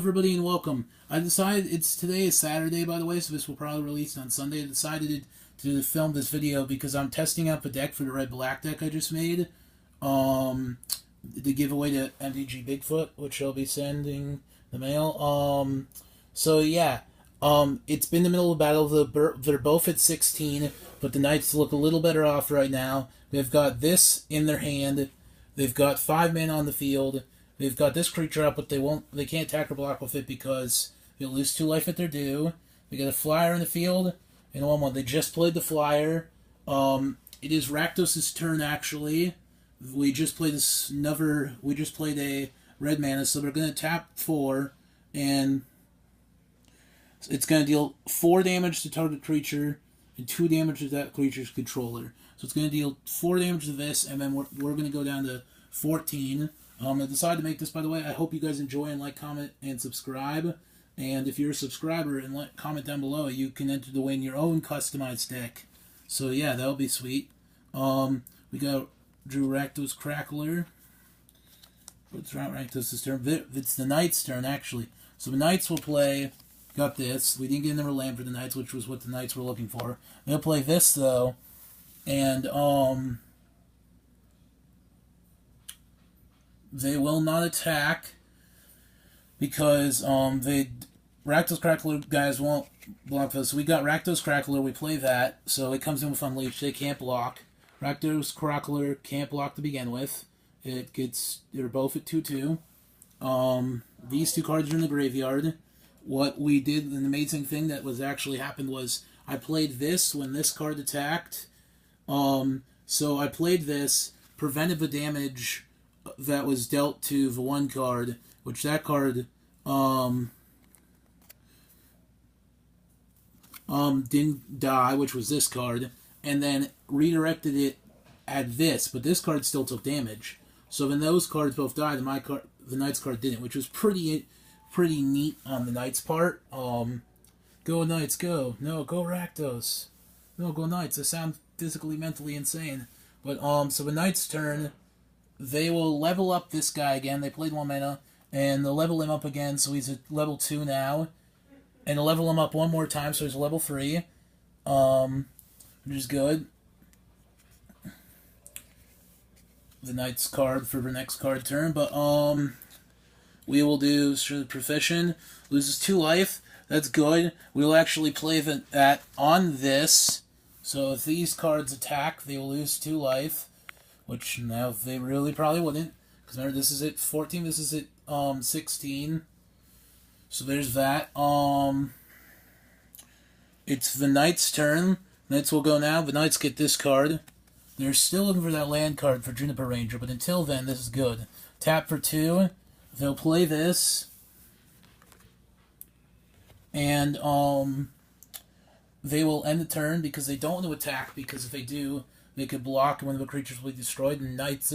Everybody and welcome. I decided today is Saturday, by the way, so this will probably release on Sunday. I decided to film this video because I'm testing out the deck for the red black deck I just made. The giveaway to MTG Bigfoot, which I'll be sending the mail. So yeah, it's been the middle of the battle. They're both at 16, but the Knights look a little better off right now. They've got this in their hand. They've got 5 men on the field. They've got this creature up, but they can't attack or block with it because they'll lose 2 life if they're due. They got a flyer in the field and a 1/1. They just played the flyer. It is Rakdos' turn actually. We just played a red mana, so they're gonna tap 4, and it's gonna deal 4 damage to target creature and 2 damage to that creature's controller. So it's gonna deal 4 damage to this, and then we're gonna go down to 14. I decided to make this, by the way. I hope you guys enjoy and like, comment, and subscribe. And if you're a subscriber and comment down below, you can enter to win your own customized deck. So yeah, that'll be sweet. We got Drew Rakdos Crackler. It's not Rakdos' turn. It's the Knights' turn, actually. So the Knights will play. Got this. We didn't get another land for the Knights, which was what the Knights were looking for. They'll play this, though. And, they will not attack because Rakdos Crackler guys won't block us. We got Rakdos Crackler, we play that, so it comes in with Unleash. They can't block. Rakdos Crackler can't block to begin with. They're both at 2/2. These 2 cards are in the graveyard. What we did, an amazing thing that was actually happened was I played this when this card attacked. So I played this, prevented the damage that was dealt to the 1 card, which that card didn't die, which was this card, and then redirected it at this, but this card still took damage. So when those cards both died, the Knight's card didn't, which was pretty neat on the Knight's part. Go Knights, go! No, go Rakdos! No, go Knights! I sound physically, mentally insane. But so the Knight's turn. They will level up this guy again. They played 1 mana, and they'll level him up again, so he's at level 2 now. And they'll level him up 1 more time, so he's level 3. Which is good. The Knight's card for the next card turn, but we will do Profession. Loses 2 life. That's good. We'll actually play that on this. So if these cards attack, they will lose 2 life. Which now they really probably wouldn't, because remember this is at 14, this is at 16. So there's that. It's the Knights' turn. Knights will go now. The Knights get this card. They're still looking for that land card for Juniper Ranger, but until then, this is good. Tap for 2. They'll play this, and they will end the turn because they don't want to attack. Because if they do, they could block and one of the creatures will be destroyed. And Knights,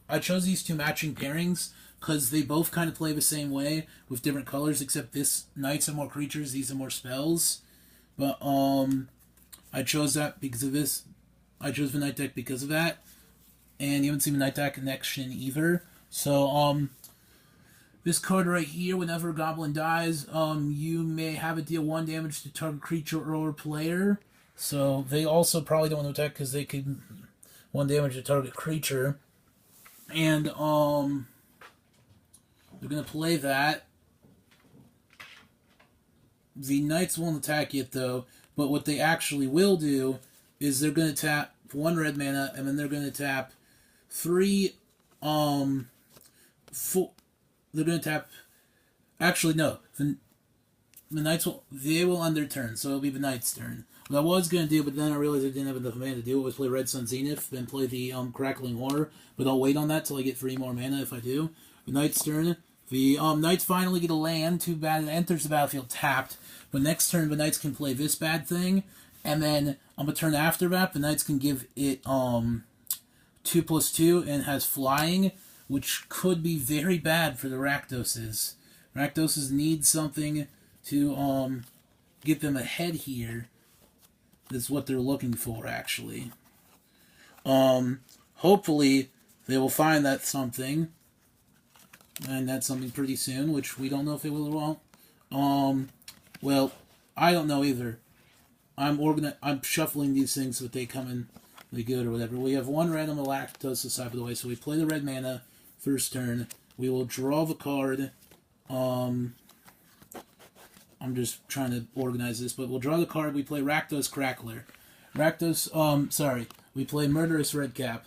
I chose these 2 matching pairings because they both kind of play the same way with different colors, except this Knights are more creatures, these are more spells. But I chose that because of this. I chose the Knight deck because of that. And you haven't seen the Knight deck connection either. So this card right here, whenever a Goblin dies, you may have it deal 1 damage to target creature or player. So they also probably don't want to attack because they could 1 damage to target creature. And they're going to play that. The Knights won't attack yet though, but what they actually will do is they're going to tap 1 red mana, and then they're going to tap 3 4. They're going to tap, actually no, the Knights will end their turn, so it'll be the Knights' turn. What I was going to do, but then I realized I didn't have enough mana to do it, was play Red Sun Zenith, then play the Crackling Horror, but I'll wait on that till I get 3 more mana if I do. The Knight's turn. The Knights finally get a land. Too bad it enters the battlefield tapped, but next turn the Knights can play this bad thing, and then on the turn after that, the Knights can give it 2/2 and has flying, which could be very bad for the Rakdoses. Rakdoses need something to get them ahead here. That's what they're looking for, actually. Hopefully, they will find that something. and that's something pretty soon, which we don't know if it will or won't. Well, I don't know either. I'm shuffling these things so that they come in the good or whatever. We have one red on the rakdos side, by the way, so we play the red mana first turn. We will draw the card. I'm just trying to organize this, but we'll draw the card. We play Rakdos Crackler. We play Murderous Redcap.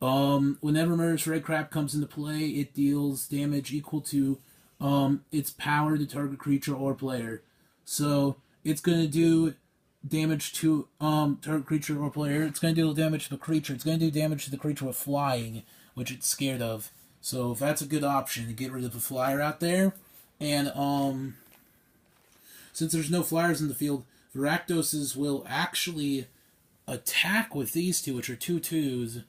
Whenever Murderous Redcap comes into play, it deals damage equal to its power to target creature or player. So it's going to do damage to target creature or player. It's going to do damage to the creature. It's going to do damage to the creature with flying, which it's scared of. So if that's a good option to get rid of the flyer out there. And since there's no flyers in the field, the Rakdoses will actually attack with these two, which are 2/2s.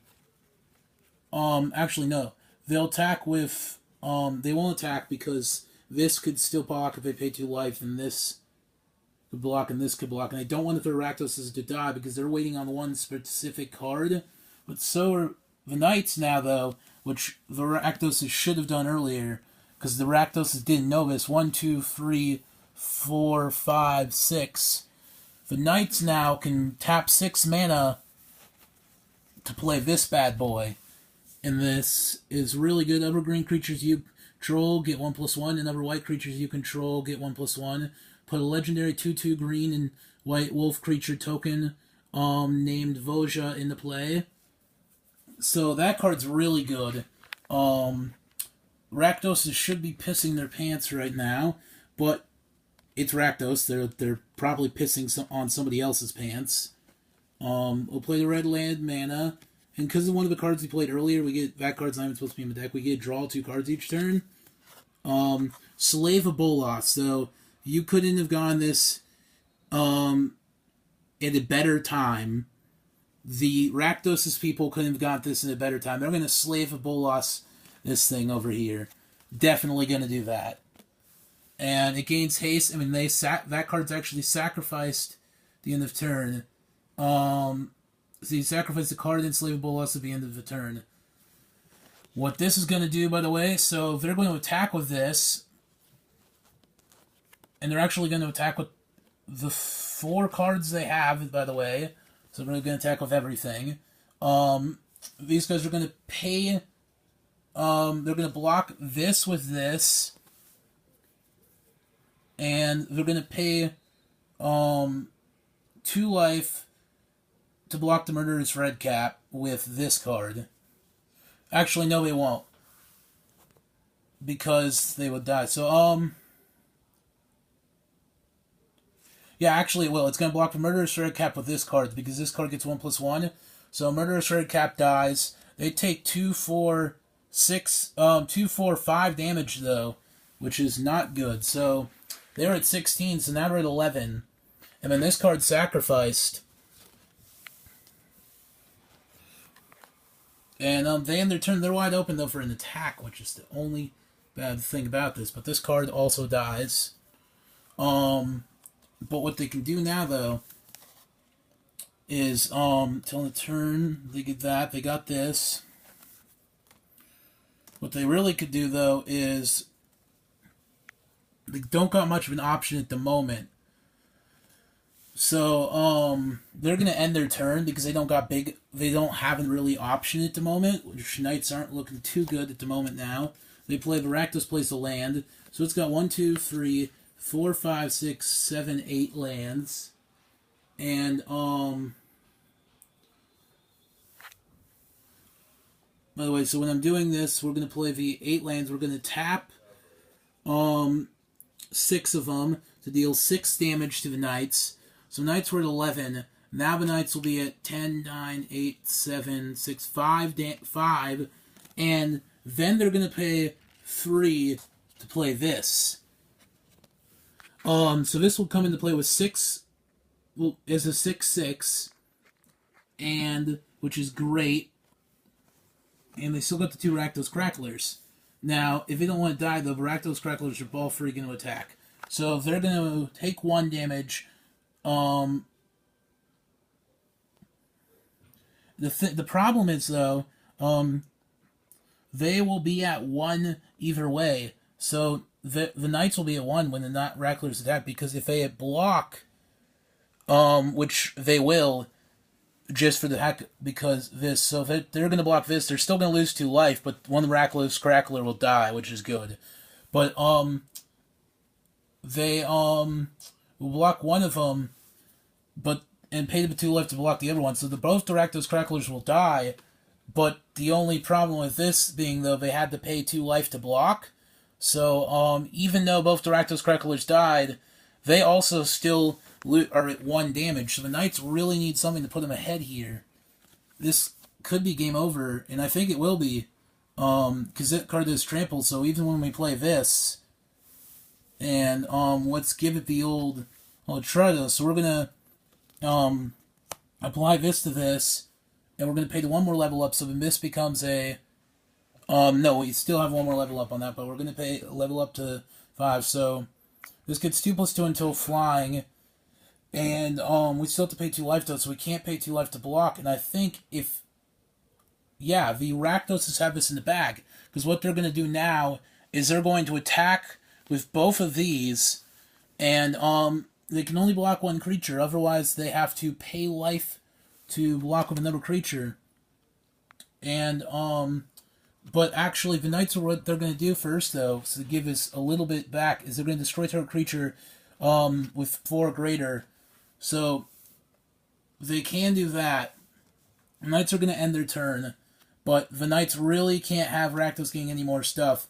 Actually, no. They'll attack with, they won't attack because this could still block if they pay 2 life, and this could block, and this could block. And I don't want the Rakdoses to die because they're waiting on one specific card. But so are the Knights now, though, which the Rakdoses should have done earlier, because the Rakdoses didn't know this. 1, 2, 3, 4, 5, 6. The Knights now can tap 6 mana to play this bad boy. And this is really good. Other green creatures you control get 1/1, and other white creatures you control get 1/1. Put a legendary 2/2 green and white wolf creature token named Voja into play. So that card's really good. Rakdos should be pissing their pants right now, but it's Rakdos. They're probably pissing on somebody else's pants. We'll play the red land mana. And because of one of the cards we played earlier, we get that card's not even supposed to be in the deck. We get draw 2 cards each turn. Slave of Bolas. So you couldn't have gone this at a better time. The Rakdos' people couldn't have got this in a better time. They're going to Slave of Bolas this thing over here. Definitely going to do that. And it gains haste. I mean, that card's actually sacrificed at the end of turn. So you sacrifice the card and Slave of Bolas at the end of the turn. What this is going to do, by the way, so they're going to attack with this. And they're actually going to attack with the 4 cards they have, by the way. So they're going to attack with everything. These guys are going to pay... they're going to block this with this. And they're going to pay 2 life to block the Murderous Redcap with this card. Actually, no, they won't. Because they would die. So, yeah, actually it will. It's going to block the Murderous Redcap with this card, because this card gets 1/1. So Murderous Redcap dies. They take 2, 4, 5 damage, though, which is not good. So they're at 16, so now they're at 11. And then this card's sacrificed. And they end their turn. They're wide open, though, for an attack, which is the only bad thing about this. But this card also dies. But what they can do now, though, is till the turn, they get that. They got this. What they really could do, though, is they don't got much of an option at the moment. So, they're going to end their turn because they don't have a really option at the moment, which Knights aren't looking too good at the moment now. They play, the Rakdos plays the land, so it's got 1, 2, 3, 4, 5, 6, 7, 8 lands. And, by the way, so when I'm doing this, we're going to play the 8 lands. We're going to tap, 6 of them to deal 6 damage to the Knights. So Knights were at 11. Now the Knights will be at 10, 9, 8, 7, 6, 5. And then they're going to pay 3 to play this. So this will come into play with 6. Well, as a 6/6. And, which is great. And they still got the 2 Rakdos Cracklers. Now, if they don't want to die, the Rakdos Cracklers are ball free going to attack. So they're going to take 1 damage. The problem is, though, they will be at 1 either way. So the Knights will be at 1 when the Rattlers attack, because if they block, which they will, just for the heck, because this, so if they're going to block this, they're still going to lose 2 life, but one Rakdos Crackler will die, which is good. But, they, will block one of them, and pay the 2 life to block the other one, so both the Rakdos Cracklers will die, but the only problem with this being, though, they had to pay 2 life to block, so, even though both the Rakdos Cracklers died, they also still are at 1 damage, so the Knights really need something to put them ahead here. This could be game over, and I think it will be, because that card is trampled, so even when we play this, and, let's give it the old, rakdos, so we're gonna, apply this to this, and we're gonna pay to 1 more level up, so then this becomes a, no, we still have 1 more level up on that, but we're gonna pay level up to 5, so this gets 2+2 until flying, and we still have to pay 2 life though, so we can't pay 2 life to block. And I think the Rakdos have this in the bag, because what they're going to do now is they're going to attack with both of these, and they can only block 1 creature, otherwise they have to pay life to block with another creature. And but actually, the Knights are what they're going to do first, though, so to give us a little bit back, is they're going to destroy target creature with 4 or greater. So they can do that. The Knights are going to end their turn, but the Knights really can't have Rakdos getting any more stuff.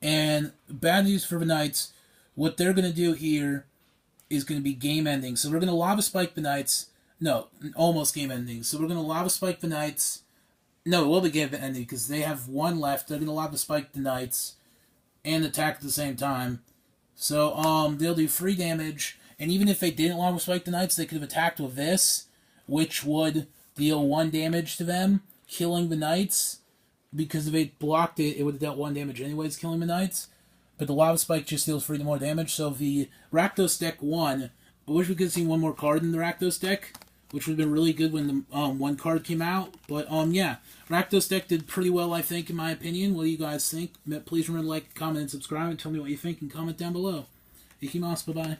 And bad news for the Knights, what they're going to do here is going to be game ending. So we're going to Lava Spike the Knights. No, almost game ending. So we're going to Lava Spike the Knights. No, it will be game ending because they have 1 left. They're going to Lava Spike the Knights and attack at the same time. So they'll do 3 damage. And even if they didn't Lava Spike the Knights, they could have attacked with this, which would deal 1 damage to them, killing the Knights. Because if they blocked it, it would have dealt 1 damage anyways, killing the Knights. But the Lava Spike just deals 3 more damage. So the Rakdos deck won. I wish we could have seen 1 more card in the Rakdos deck, which would have been really good when the 1 card came out. But, yeah, Rakdos deck did pretty well, I think, in my opinion. What do you guys think? Please remember to like, comment, and subscribe, and tell me what you think, and comment down below. Ikimasu, bye-bye.